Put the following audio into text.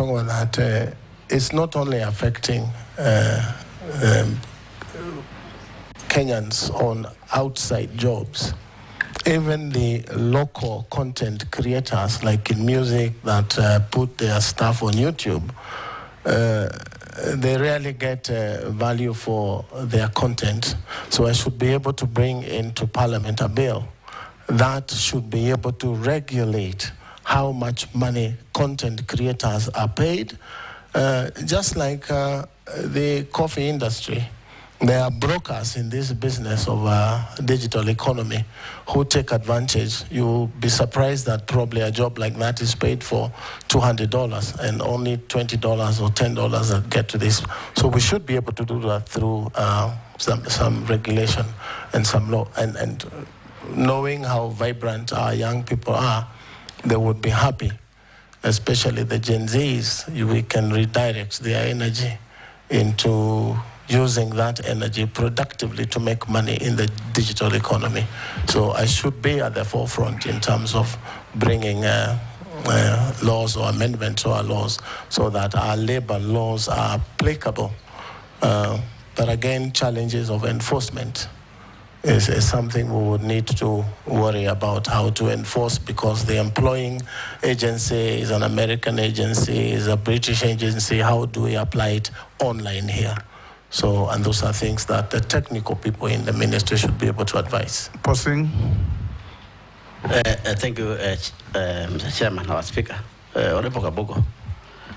that it's not only affecting Kenyans on outside jobs. Even the local content creators, like in music, that put their stuff on YouTube, they rarely get value for their content. So I should be able to bring into Parliament a bill that should be able to regulate how much money content creators are paid, just like the coffee industry. There are brokers in this business of digital economy who take advantage. You'll be surprised that probably a job like that is paid for $200 and only $20 or $10 that get to this. So we should be able to do that through some regulation and some law. And knowing how vibrant our young people are, they would be happy, especially the Gen Zs. We can redirect their energy into using that energy productively to make money in the digital economy. So I should be at the forefront in terms of bringing laws or amendments to our laws so that our labor laws are applicable. But again, challenges of enforcement is something we would need to worry about how to enforce, because the employing agency is an American agency, is a British agency. How do we apply it online here? So, and those are things that the technical people in the ministry should be able to advise. Pausing. Thank you, Mr. Chairman, our Speaker. Honorable Kabogo.